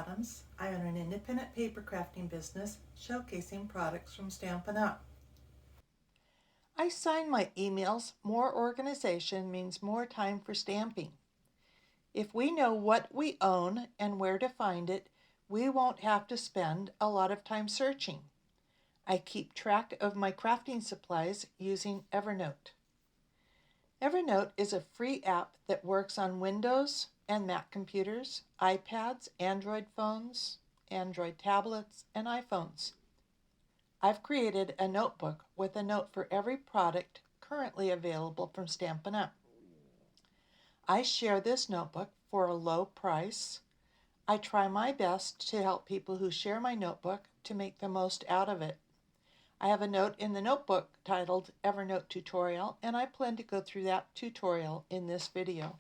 Adams. I own an independent paper crafting business showcasing products from Stampin' Up. I sign my emails. More organization means more time for stamping. If we know what we own and where to find it, we won't have to spend a lot of time searching. I keep track of my crafting supplies using Evernote. Evernote is a free app that works on Windows and Mac computers, iPads, Android phones, Android tablets, and iPhones. I've created a notebook with a note for every product currently available from Stampin' Up. I share this notebook for a low price. I try my best to help people who share my notebook to make the most out of it. I have a note in the notebook titled Evernote Tutorial, and I plan to go through that tutorial in this video.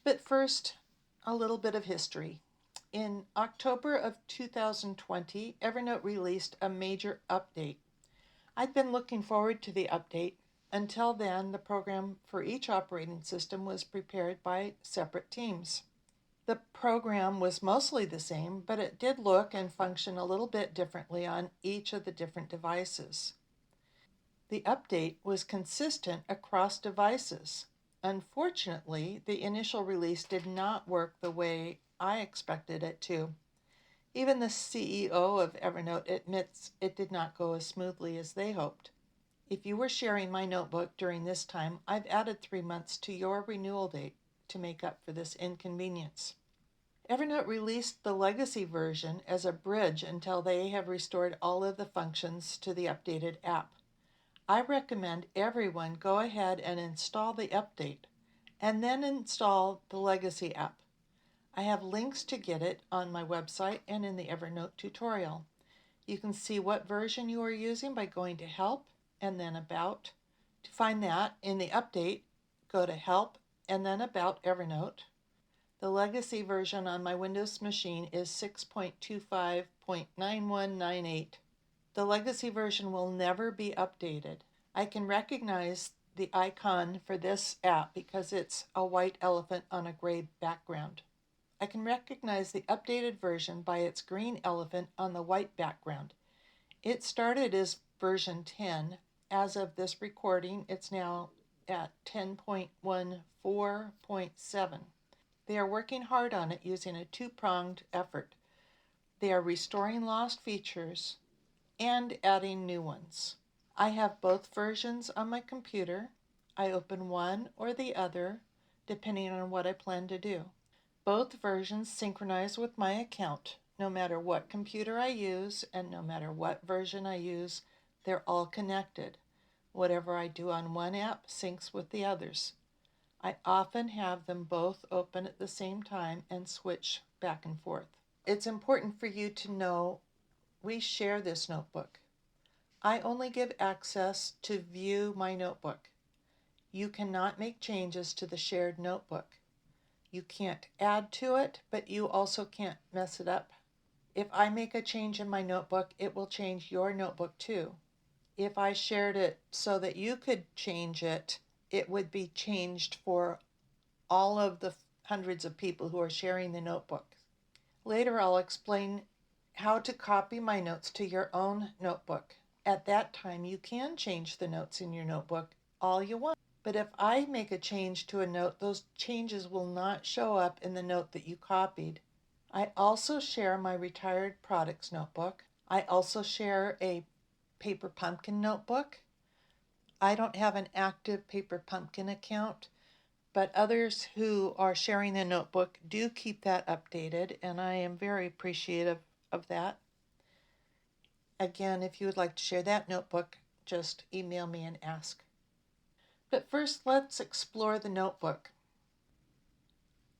But first, a little bit of history. In October of 2020, Evernote released a major update. I'd been looking forward to the update. Until then, the program for each operating system was prepared by separate teams. The program was mostly the same, but it did look and function a little bit differently on each of the different devices. The update was consistent across devices. Unfortunately, the initial release did not work the way I expected it to. Even the CEO of Evernote admits it did not go as smoothly as they hoped. If you were sharing my notebook during this time, I've added 3 months to your renewal date to make up for this inconvenience. Evernote released the Legacy version as a bridge until they have restored all of the functions to the updated app. I recommend everyone go ahead and install the update and then install the Legacy app. I have links to get it on my website and in the Evernote tutorial. You can see what version you are using by going to Help and then About. To find that in the update, go to Help and then About Evernote. The Legacy version on my Windows machine is 6.25.9198. The Legacy version will never be updated. I can recognize the icon for this app because it's a white elephant on a gray background. I can recognize the updated version by its green elephant on the white background. It started as version 10. As of this recording, it's now at 10.14.7. They are working hard on it using a two-pronged effort. They are restoring lost features and adding new ones. I have both versions on my computer. I open one or the other depending on what I plan to do. Both versions synchronize with my account. No matter what computer I use and no matter what version I use, they're all connected. Whatever I do on one app syncs with the others. I often have them both open at the same time and switch back and forth. It's important for you to know we share this notebook. I only give access to view my notebook. You cannot make changes to the shared notebook. You can't add to it, but you also can't mess it up. If I make a change in my notebook, it will change your notebook too. If I shared it so that you could change it, it would be changed for all of the hundreds of people who are sharing the notebook. Later, I'll explain how to copy my notes to your own notebook. At that time, you can change the notes in your notebook all you want. But if I make a change to a note, those changes will not show up in the note that you copied. I also share my retired products notebook. I also share a Paper Pumpkin notebook. I don't have an active Paper Pumpkin account, but others who are sharing the notebook do keep that updated, and I am very appreciative of that. Again, if you would like to share that notebook, just email me and ask. But first, let's explore the notebook.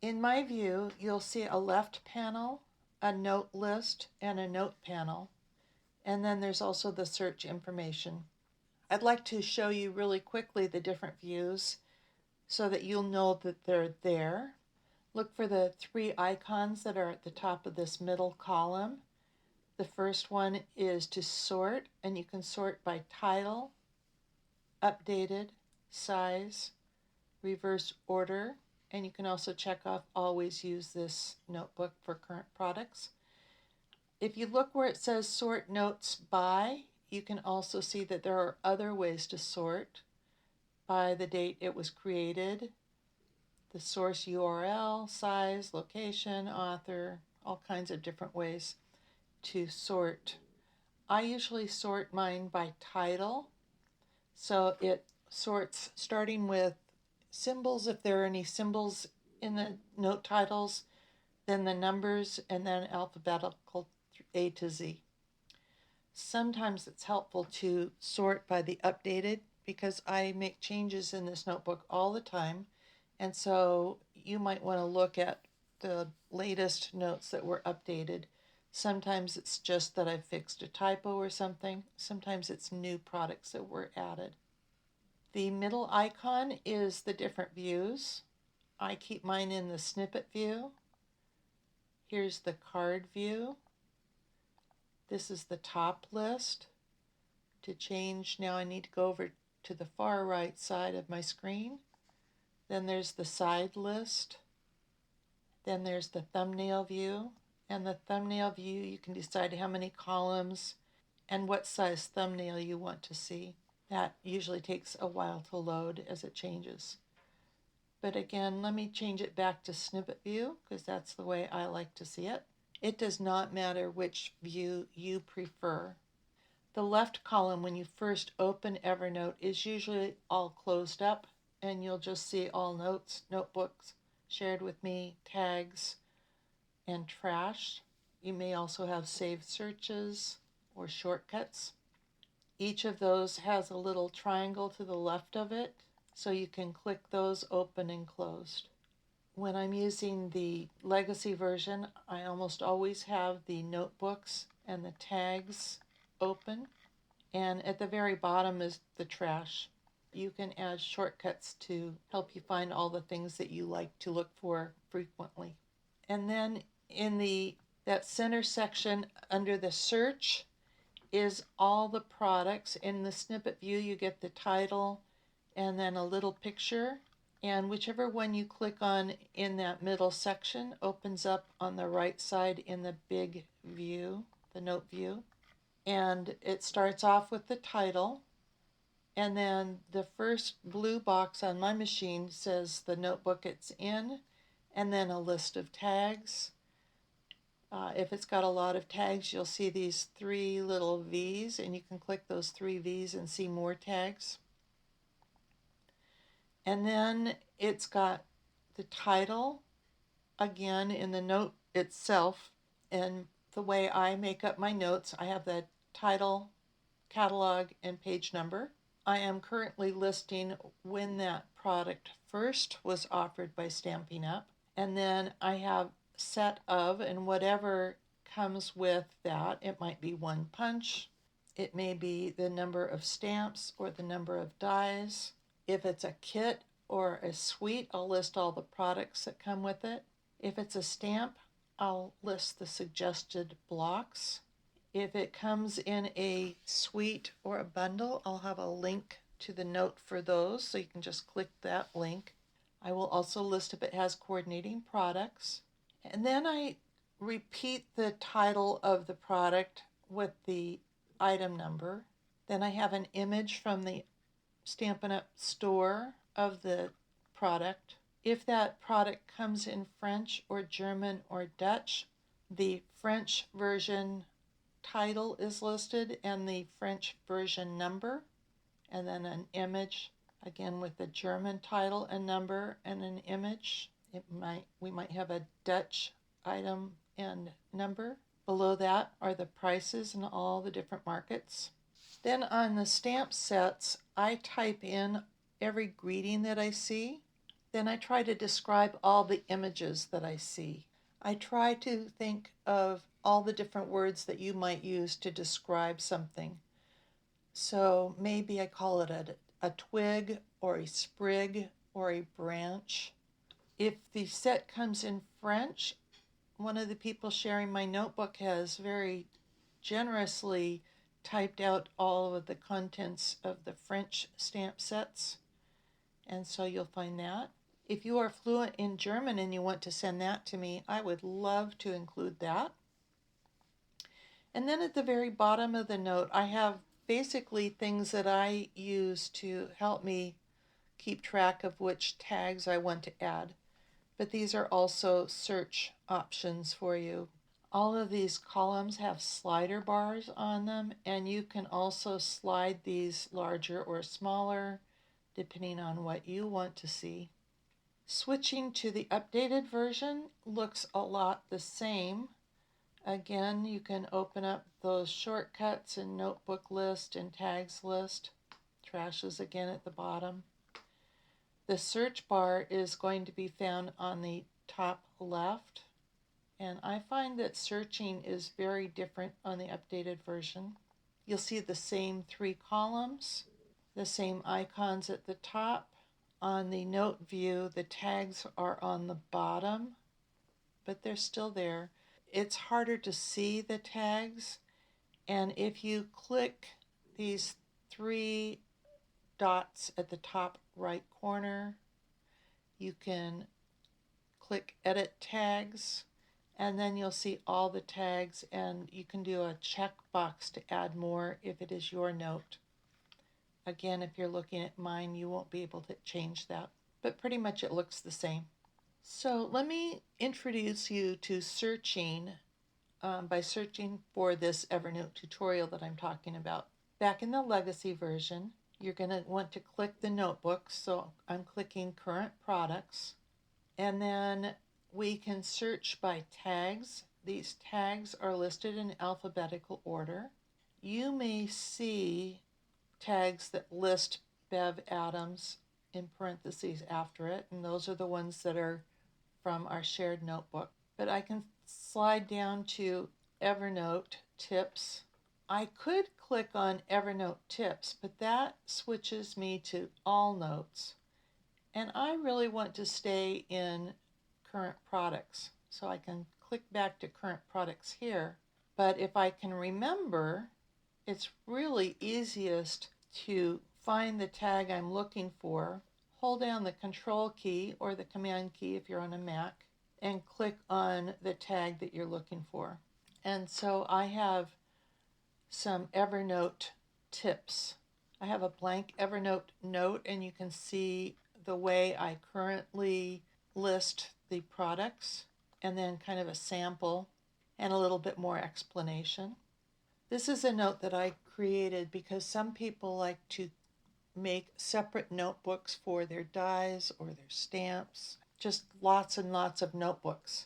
In my view, you'll see a left panel, a note list, and a note panel. And then there's also the search information. I'd like to show you really quickly the different views so that you'll know that they're there. Look for the 3 icons that are at the top of this middle column. The first one is to sort, and you can sort by title, updated, size, reverse order, And you can also check off always use this notebook for current products. If you look where it says sort notes by, you can also see that there are other ways to sort by the date it was created, the source URL, size, location, author, all kinds of different ways to sort. I usually sort mine by title, so it sorts starting with symbols, if there are any symbols in the note titles, then the numbers, and then alphabetical A to Z. Sometimes it's helpful to sort by the updated because I make changes in this notebook all the time. And so you might want to look at the latest notes that were updated. Sometimes it's just that I've fixed a typo or something. Sometimes it's new products that were added. The middle icon is the different views. I keep mine in the snippet view. Here's the card view. This is the top list. To change, now I need to go over to the far right side of my screen. Then there's the side list. Then there's the thumbnail view. And the thumbnail view, you can decide how many columns and what size thumbnail you want to see. That usually takes a while to load as it changes. But again, let me change it back to snippet view because that's the way I like to see it. It does not matter which view you prefer. The left column when you first open Evernote is usually all closed up, and you'll just see all notes, notebooks, shared with me, tags, and trash. You may also have saved searches or shortcuts. Each of those has a little triangle to the left of it, so you can click those open and closed. When I'm using the Legacy version, I almost always have the notebooks and the tags open. And at the very bottom is the trash. You can add shortcuts to help you find all the things that you like to look for frequently. And then in that center section under the search is all the products. In the snippet view, you get the title and then a little picture. And whichever one you click on in that middle section opens up on the right side in the big view, the note view. And it starts off with the title. And then the first blue box on my machine says the notebook it's in, and then a list of tags. If it's got a lot of tags, you'll see these 3 little V's, and you can click those 3 V's and see more tags. And then it's got the title again in the note itself. And the way I make up my notes, I have the title, catalog, and page number. I am currently listing when that product first was offered by Stampin' Up. And then I have set of, and whatever comes with that, it might be one punch, it may be the number of stamps or the number of dies. If it's a kit or a suite, I'll list all the products that come with it. If it's a stamp, I'll list the suggested blocks. If it comes in a suite or a bundle, I'll have a link to the note for those, so you can just click that link. I will also list if it has coordinating products. And then I repeat the title of the product with the item number. Then I have an image from the Stampin' Up! Store of the product. If that product comes in French or German or Dutch, the French version title is listed and the French version number, and then an image again with the German title and number and an image. We might have a Dutch item and number. Below that are the prices in all the different markets. Then on the stamp sets, I type in every greeting that I see. Then I try to describe all the images that I see. I try to think of all the different words that you might use to describe something. So maybe I call it a twig or a sprig or a branch. If the set comes in French, one of the people sharing my notebook has very generously typed out all of the contents of the French stamp sets. And so you'll find that. If you are fluent in German and you want to send that to me, I would love to include that. And then at the very bottom of the note, I have basically things that I use to help me keep track of which tags I want to add. But these are also search options for you. All of these columns have slider bars on them, and you can also slide these larger or smaller depending on what you want to see. Switching to the updated version looks a lot the same. Again, you can open up those shortcuts in Notebook List and Tags List. Trash is again at the bottom. The search bar is going to be found on the top left, and I find that searching is very different on the updated version. You'll see the same 3 columns, the same icons at the top. On the note view, the tags are on the bottom, but they're still there. It's harder to see the tags, and if you click these 3 dots at the top right corner, you can click Edit Tags, and then you'll see all the tags, and you can do a checkbox to add more if it is your note. Again, if you're looking at mine, you won't be able to change that, but pretty much it looks the same. So let me introduce you to searching by searching for this Evernote tutorial that I'm talking about. Back in the Legacy version, you're going to want to click the notebooks. So I'm clicking Current Products. And then we can search by tags. These tags are listed in alphabetical order. You may see tags that list Bev Adams in parentheses after it, and those are the ones that are from our shared notebook. But I can slide down to Evernote Tips. I could click on Evernote Tips, but that switches me to All Notes. And I really want to stay in Current Products. So I can click back to Current Products here. But if I can remember, it's really easiest to find the tag I'm looking for, hold down the Control key or the Command key if you're on a Mac, and click on the tag that you're looking for. And so I have some Evernote tips. I have a blank Evernote note, and you can see the way I currently list the products, and then kind of a sample and a little bit more explanation. This is a note that I created because some people like to make separate notebooks for their dies or their stamps, just lots and lots of notebooks.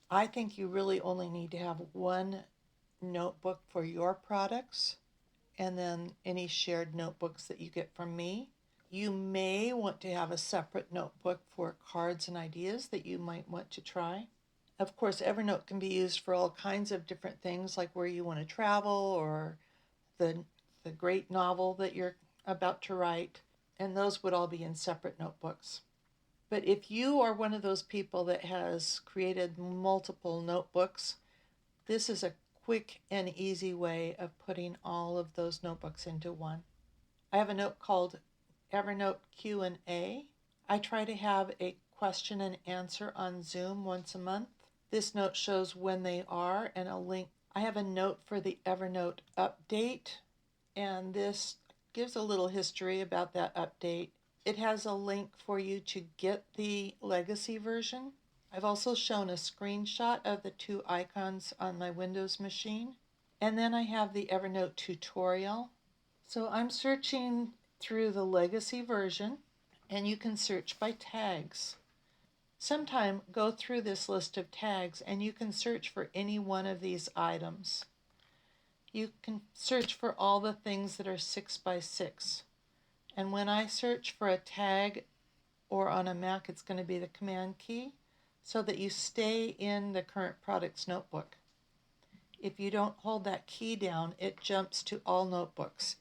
I think you really only need to have one notebook for your products and then any shared notebooks that you get from me. You may want to have a separate notebook for cards and ideas that you might want to try. Of course, Evernote can be used for all kinds of different things, like where you want to travel or the great novel that you're about to write, and those would all be in separate notebooks. But if you are one of those people that has created multiple notebooks, this is a quick and easy way of putting all of those notebooks into one. I have a note called Evernote Q&A. I try to have a question and answer on Zoom once a month. This note shows when they are and a link. I have a note for the Evernote update, and this gives a little history about that update. It has a link for you to get the Legacy version. I've also shown a screenshot of the 2 icons on my Windows machine. And then I have the Evernote tutorial. So I'm searching through the Legacy version, and you can search by tags. Sometime go through this list of tags and you can search for any one of these items. You can search for all the things that are 6 by 6. And when I search for a tag, or on a Mac it's going to be the Command key, so that you stay in the Current Products notebook. If you don't hold that key down, it jumps to all notebooks.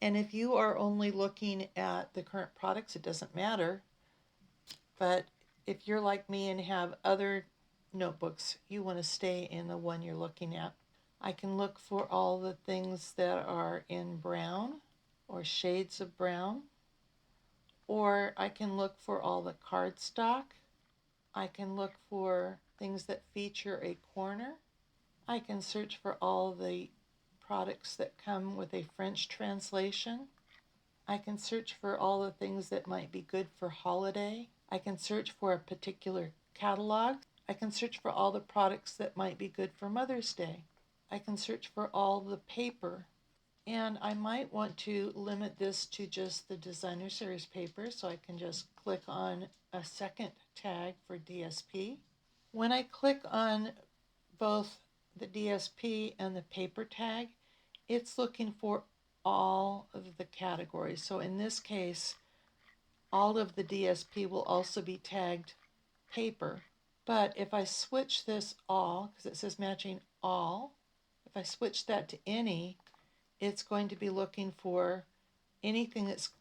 And if you are only looking at the Current Products, it doesn't matter. But if you're like me and have other notebooks, you want to stay in the one you're looking at. I can look for all the things that are in brown or shades of brown, Or I can look for all the cardstock. I can look for things that feature a corner. I can search for all the products that come with a French translation. I can search for all the things that might be good for holiday. I can search for a particular catalog. I can search for all the products that might be good for Mother's Day. I can search for all the paper. And I might want to limit this to just the designer series paper, so I can just click on a second tag for DSP. When I click on both the DSP and the paper tag, it's looking for all of the categories. So in this case, all of the DSP will also be tagged paper. But if I switch this all, because it says matching all, if I switch that to any, it's going to be looking for anything that's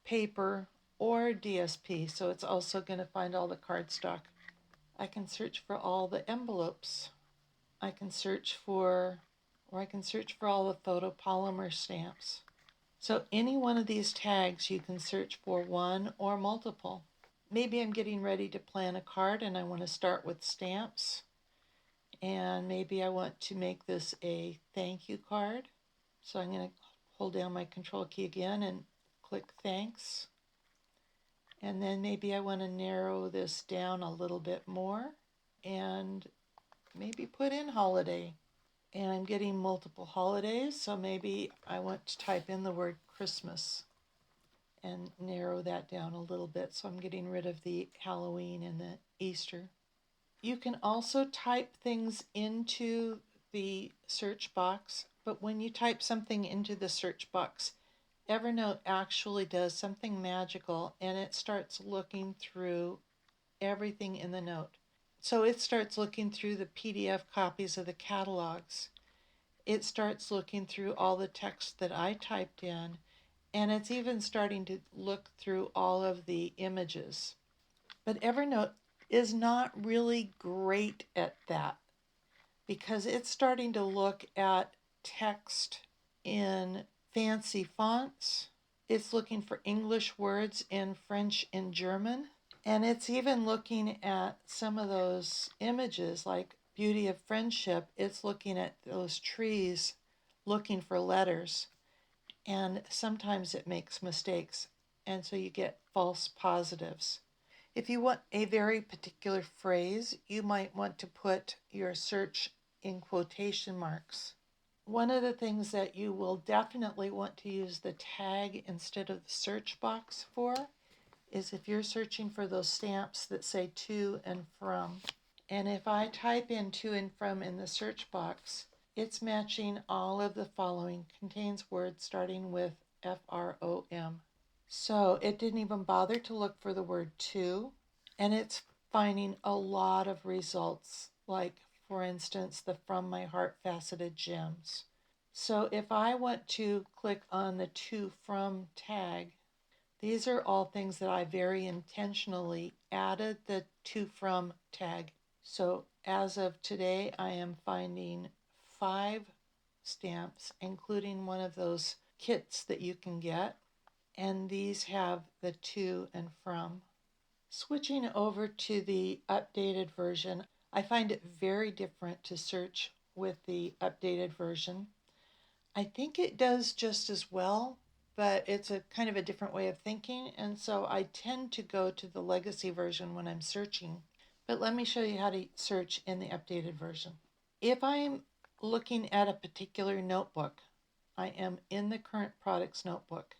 paper or DSP. So it's also going to find all the cardstock. I can search for all the envelopes. I can search for all the photopolymer stamps. So any one of these tags you can search for one or multiple. Maybe I'm getting ready to plan a card and I want to start with stamps. And maybe I want to make this a thank you card. So I'm going to hold down my control key again and click thanks. And then maybe I want to narrow this down a little bit more and maybe put in holiday. And I'm getting multiple holidays, so maybe I want to type in the word Christmas and narrow that down a little bit. So I'm getting rid of the Halloween and the Easter. You can also type things into the search box, but when you type something into the search box, Evernote actually does something magical and it starts looking through everything in the note. So it starts looking through the PDF copies of the catalogs. It starts looking through all the text that I typed in, and it's even starting to look through all of the images. But Evernote is not really great at that because it's starting to look at text in fancy fonts. It's looking for English words in French and German. And it's even looking at some of those images like Beauty of Friendship. It's looking at those trees looking for letters. And sometimes it makes mistakes. And so you get false positives. If you want a very particular phrase, you might want to put your search in quotation marks. One of the things that you will definitely want to use the tag instead of the search box for is if you're searching for those stamps that say to and from. And if I type in to and from in the search box, it's matching all of the following contains words starting with FROM. So it didn't even bother to look for the word to, and it's finding a lot of results, like, for instance, the From My Heart Faceted Gems. So if I want to click on the to from tag, these are all things that I very intentionally added the to from tag. So as of today, I am finding 5 stamps, including one of those kits that you can get. And these have the to and from. Switching over to the updated version, I find it very different to search with the updated version. I think it does just as well, but it's a kind of a different way of thinking, and so I tend to go to the legacy version when I'm searching. But let me show you how to search in the updated version. If I'm looking at a particular notebook, I am in the current products notebook,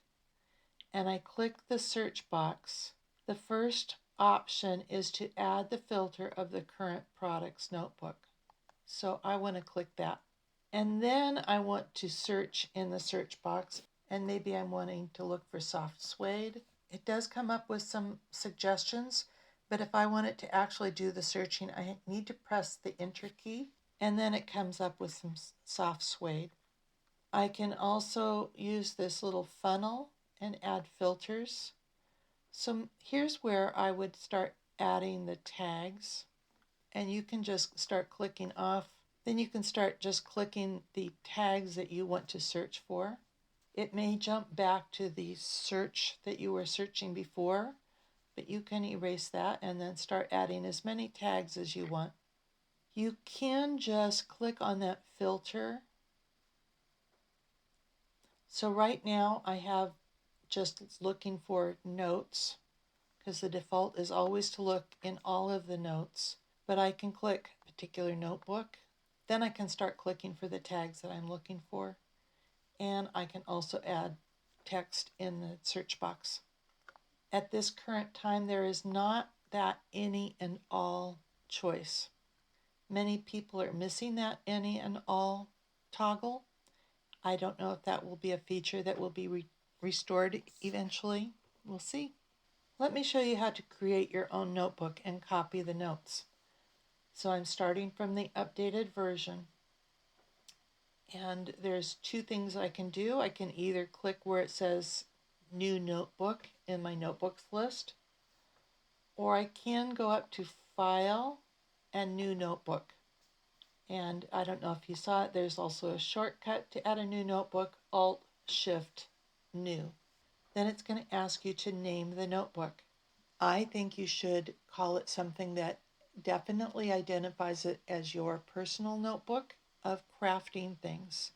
and I click the search box. The first option is to add the filter of the current products notebook. So I want to click that. And then I want to search in the search box, and maybe I'm wanting to look for soft suede. It does come up with some suggestions, but if I want it to actually do the searching, I need to press the enter key, and then it comes up with some soft suede. I can also use this little funnel and add filters. So here's where I would start adding the tags, and you can just start clicking off. Then you can start just clicking the tags that you want to search for. It may jump back to the search that you were searching before, but you can erase that and then start adding as many tags as you want. You can just click on that filter. So right now I have just looking for notes because the default is always to look in all of the notes, but I can click particular notebook. Then I can start clicking for the tags that I'm looking for. And I can also add text in the search box. At this current time, there is not that any and all choice. Many people are missing that any and all toggle. I don't know if that will be a feature that will be restored eventually. We'll see. Let me show you how to create your own notebook and copy the notes. So I'm starting from the updated version. And there's two things I can do. I can either click where it says New Notebook in my notebooks list, or I can go up to File and New Notebook. And I don't know if you saw it, there's also a shortcut to add a new notebook, Alt-Shift-New. Then it's going to ask you to name the notebook. I think you should call it something that definitely identifies it as your personal notebook of crafting things.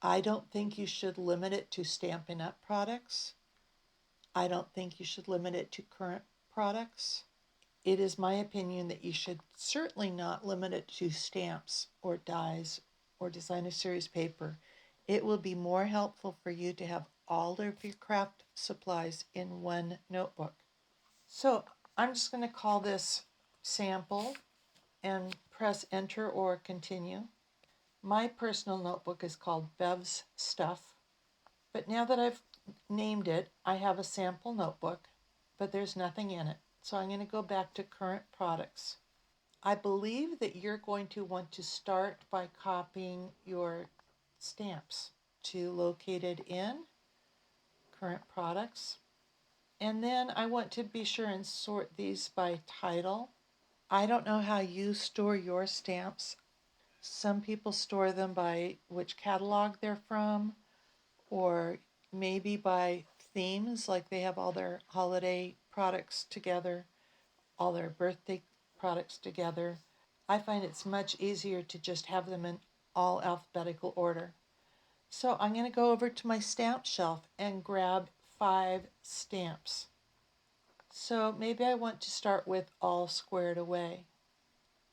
I don't think you should limit it to Stampin' Up! Products. I don't think you should limit it to current products. It is my opinion that you should certainly not limit it to stamps or dies or designer series paper. It will be more helpful for you to have all of your craft supplies in one notebook. So I'm just going to call this sample and press enter or continue. My personal notebook is called Bev's Stuff. But now that I've named it, I have a sample notebook, but there's nothing in it. So I'm going to go back to current products. I believe that you're going to want to start by copying your stamps to located in current products. And then I want to be sure and sort these by title. I don't know how you store your stamps. Some people store them by which catalog they're from, or maybe by themes, like they have all their holiday products together, all their birthday products together. I find it's much easier to just have them in all alphabetical order. So I'm going to go over to my stamp shelf and grab 5 stamps. So maybe I want to start with All Squared Away.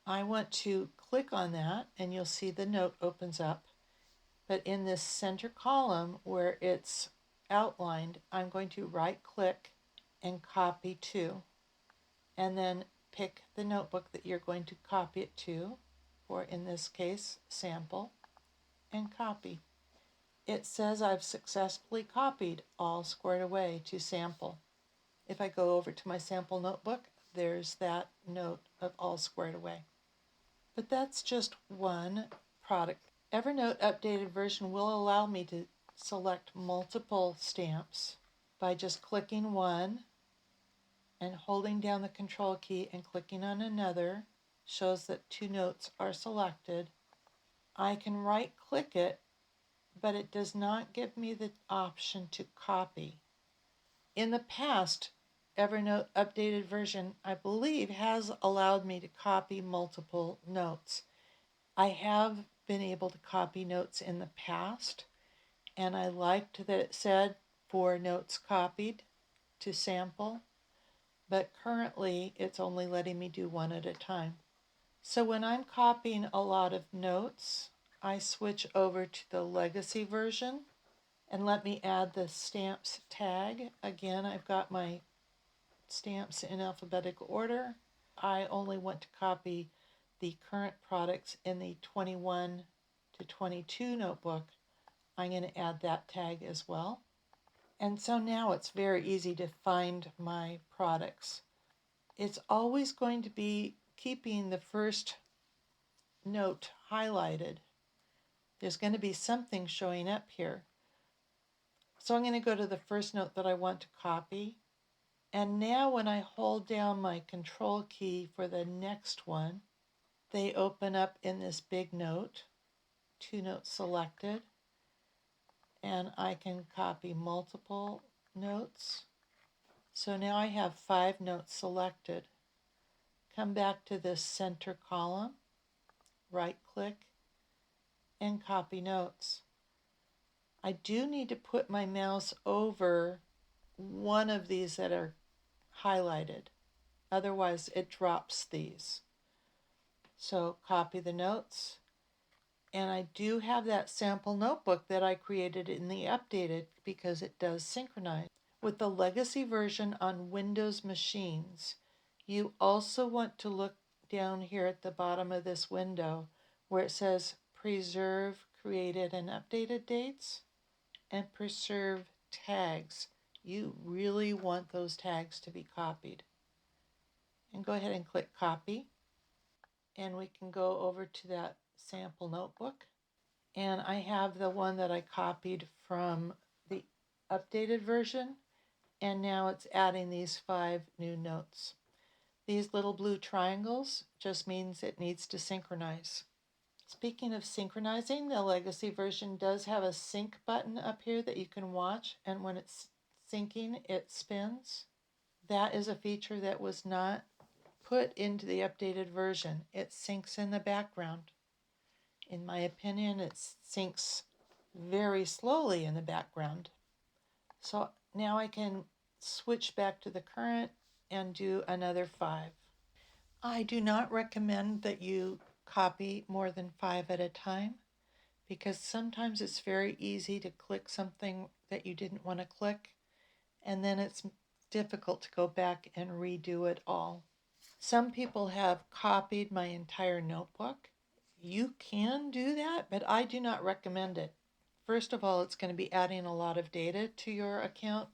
I want to click on that and you'll see the note opens up. But in this center column where it's outlined, I'm going to right click and copy to, and then pick the notebook that you're going to copy it to, or in this case, sample, and copy. It says I've successfully copied All Squared Away to sample. If I go over to my sample notebook, there's that note of All Squared Away. But that's just one product. Evernote updated version will allow me to select multiple stamps by just clicking one and holding down the control key and clicking on another. Shows that 2 notes are selected. I can right click it, but it does not give me the option to copy. In the past, Evernote updated version, I believe, has allowed me to copy multiple notes. I have been able to copy notes in the past, and I liked that it said 4 notes copied to sample, but currently it's only letting me do 1 at a time. So when I'm copying a lot of notes, I switch over to the Legacy version, and let me add the stamps tag. Again, I've got my stamps in alphabetical order. I only want to copy the current products in the 21 to 22 notebook. I'm going to add that tag as well. And so now it's very easy to find my products. It's always going to be keeping the first note highlighted. There's going to be something showing up here. So I'm going to go to the first note that I want to copy. And now when I hold down my control key for the next one, they open up in this big note, 2 notes selected. and I can copy multiple notes. So now I have 5 notes selected. Come back to this center column, right click, and copy notes. I do need to put my mouse over one of these that are highlighted. Otherwise, it drops these. So copy the notes. And I do have that sample notebook that I created in the updated because it does synchronize. With the legacy version on Windows machines, you also want to look down here at the bottom of this window where it says preserve created and updated dates and preserve tags. You really want those tags to be copied. And go ahead and click copy. And we can go over to that sample notebook. And I have the one that I copied from the updated version. And now it's adding these 5 new notes. These little blue triangles just means it needs to synchronize. Speaking of synchronizing, the legacy version does have a sync button up here that you can watch, and when it's syncing, it spins. That is a feature that was not put into the updated version. It syncs in the background. In my opinion, it syncs very slowly in the background. So now I can switch back to the current and do another 5. I do not recommend that you copy more than 5 at a time because sometimes it's very easy to click something that you didn't want to click, and then it's difficult to go back and redo it all. Some people have copied my entire notebook. You can do that, but I do not recommend it. First of all, it's going to be adding a lot of data to your account,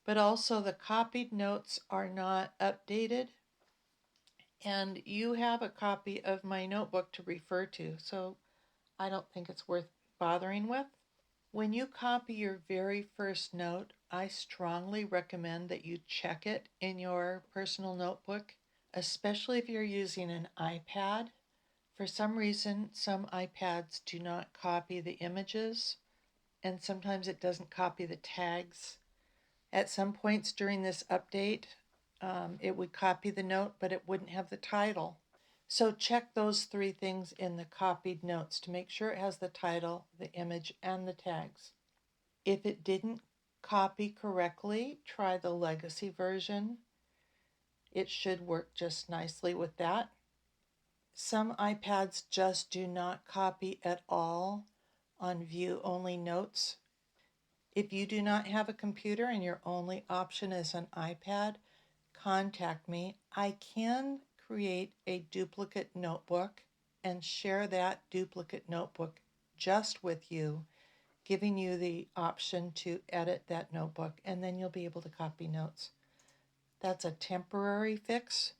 but also the copied notes are not updated, and you have a copy of my notebook to refer to, so I don't think it's worth bothering with. When you copy your very first note, I strongly recommend that you check it in your personal notebook, especially if you're using an iPad. For some reason, some iPads do not copy the images, and sometimes it doesn't copy the tags. At some points during this update, it would copy the note, but it wouldn't have the title. So check those 3 things in the copied notes to make sure it has the title, the image, and the tags. If it didn't copy correctly, try the legacy version. It should work just nicely with that. Some iPads just do not copy at all on view-only notes. If you do not have a computer and your only option is an iPad, contact me. I can create a duplicate notebook and share that duplicate notebook just with you, giving you the option to edit that notebook, and then you'll be able to copy notes. That's a temporary fix.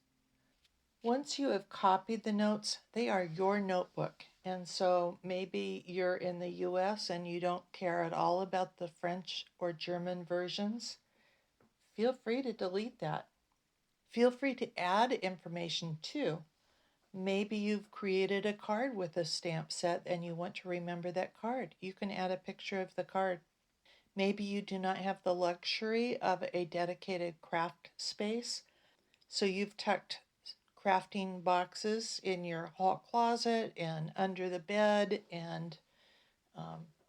Once you have copied the notes, they are your notebook. And so maybe you're in the US and you don't care at all about the French or German versions. Feel free to delete that. Feel free to add information too. Maybe you've created a card with a stamp set and you want to remember that card. You can add a picture of the card. Maybe you do not have the luxury of a dedicated craft space, so you've tucked crafting boxes in your hall closet and under the bed and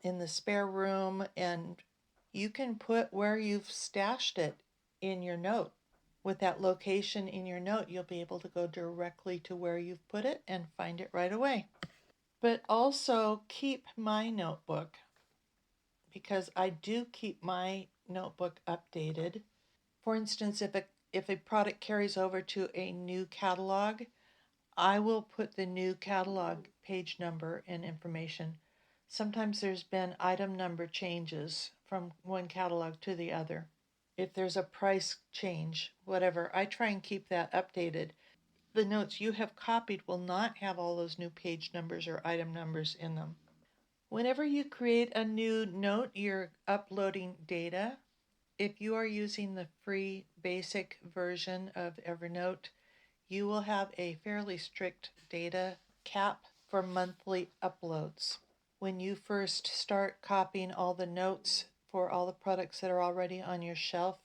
in the spare room, and you can put where you've stashed it in your note. With that location in your note, you'll be able to go directly to where you've put it and find it right away. But also keep my notebook, because I do keep my notebook updated. For instance, if a product carries over to a new catalog, I will put the new catalog page number and information. Sometimes there's been item number changes from one catalog to the other. If there's a price change, whatever, I try and keep that updated. The notes you have copied will not have all those new page numbers or item numbers in them. Whenever you create a new note, you're uploading data. If you are using the free basic version of Evernote, you will have a fairly strict data cap for monthly uploads. when you first start copying all the notes for all the products that are already on your shelf,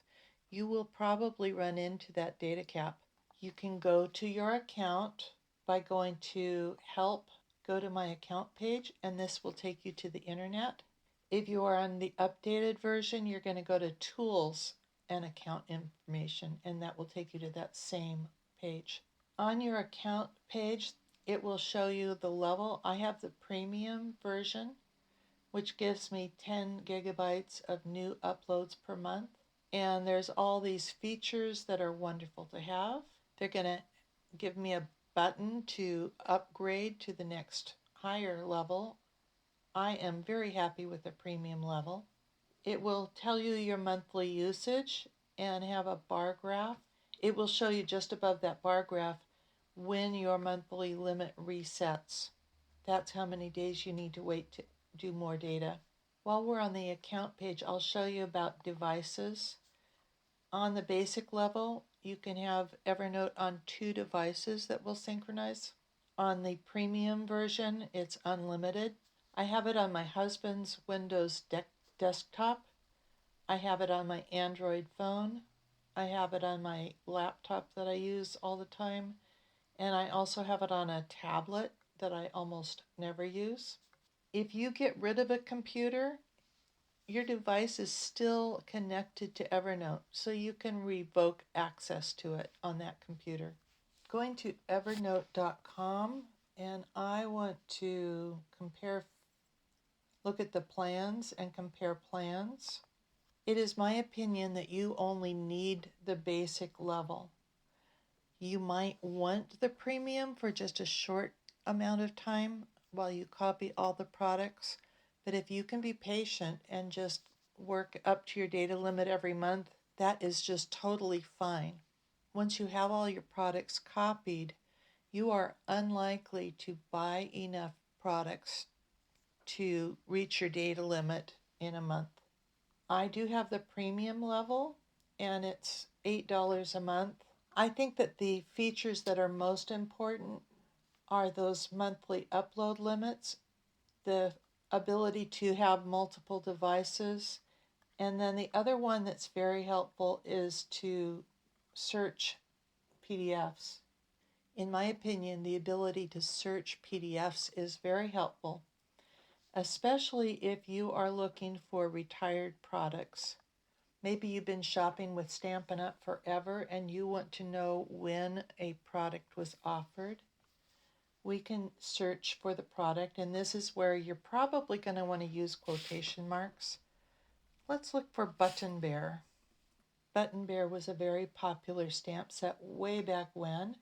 you will probably run into that data cap. You can go to your account by going to Help, go to my account page, and this will take you to the internet. If you are on the updated version, you're going to go to Tools and Account Information, and that will take you to that same page. On your account page, it will show you the level. I have the premium version, which gives me 10 gigabytes of new uploads per month. And there's all these features that are wonderful to have. They're going to give me a button to upgrade to the next higher level. I am very happy with the premium level. It will tell you your monthly usage and have a bar graph. It will show you just above that bar graph when your monthly limit resets. That's how many days you need to wait to do more data. While we're on the account page, I'll show you about devices. On the basic level, you can have Evernote on 2 devices that will synchronize. On the premium version, it's unlimited. I have it on my husband's Windows desktop. I have it on my Android phone. I have it on my laptop that I use all the time. And I also have it on a tablet that I almost never use. If you get rid of a computer, your device is still connected to Evernote, so you can revoke access to it on that computer. Going to evernote.com, and I want to look at the plans and compare plans. It is my opinion that you only need the basic level. You might want the premium for just a short amount of time while you copy all the products, but if you can be patient and just work up to your data limit every month, that is just totally fine. Once you have all your products copied, you are unlikely to buy enough products to reach your data limit in a month. I do have the premium level, and it's $8 a month. I think that the features that are most important are those monthly upload limits, the ability to have multiple devices, and then the other one that's very helpful is to search PDFs. In my opinion, the ability to search PDFs is very helpful, especially if you are looking for retired products. Maybe you've been shopping with Stampin' Up! Forever and you want to know when a product was offered. We can search for the product, and this is where you're probably going to want to use quotation marks. Let's look for Button Bear. Button Bear was a very popular stamp set way back when,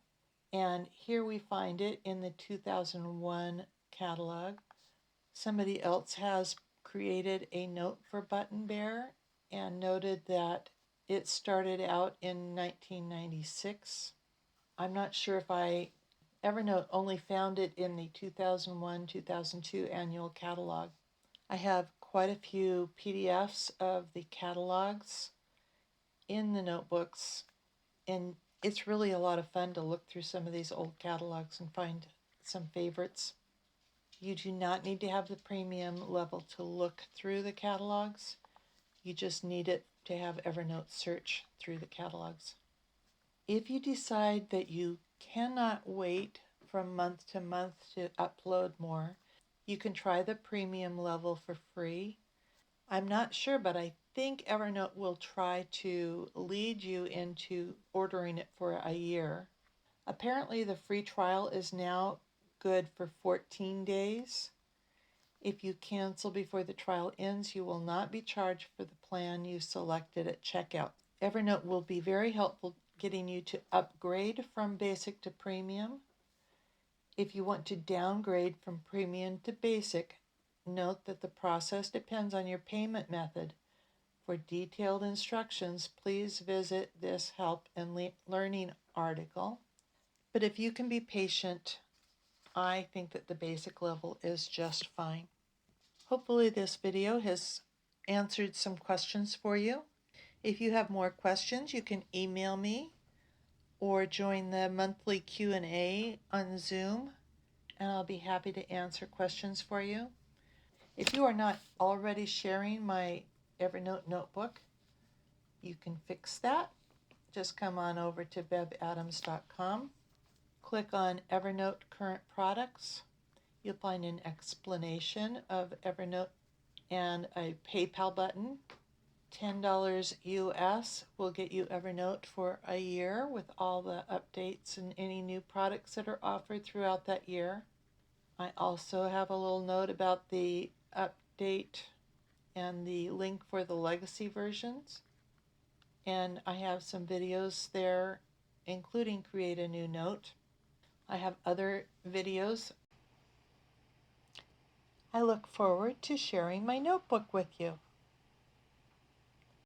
and here we find it in the 2001 catalog. Somebody else has created a note for Button Bear and noted that it started out in 1996. I'm not sure if Evernote only found it in the 2001-2002 annual catalog. I have quite a few PDFs of the catalogs in the notebooks, and it's really a lot of fun to look through some of these old catalogs and find some favorites. You do not need to have the premium level to look through the catalogs. You just need it to have Evernote search through the catalogs. If you decide that you cannot wait from month to month to upload more, you can try the premium level for free. I'm not sure, but I think Evernote will try to lead you into ordering it for a year. Apparently, the free trial is now good for 14 days. If you cancel before the trial ends, you will not be charged for the plan you selected at checkout. Evernote will be very helpful getting you to upgrade from basic to premium. If you want to downgrade from premium to basic, note that the process depends on your payment method. For detailed instructions, please visit this help and learning article. But if you can be patient, I think that the basic level is just fine. Hopefully this video has answered some questions for you. If you have more questions, you can email me or join the monthly Q&A on Zoom, and I'll be happy to answer questions for you. If you are not already sharing my Evernote Notebook, you can fix that. Just come on over to bebadams.com, click on Evernote Current Products. You'll find an explanation of Evernote and a PayPal button. $10 US will get you Evernote for a year with all the updates and any new products that are offered throughout that year. I also have a little note about the update and the link for the legacy versions. And I have some videos there, including Create a New Note. I have other videos. I look forward to sharing my notebook with you.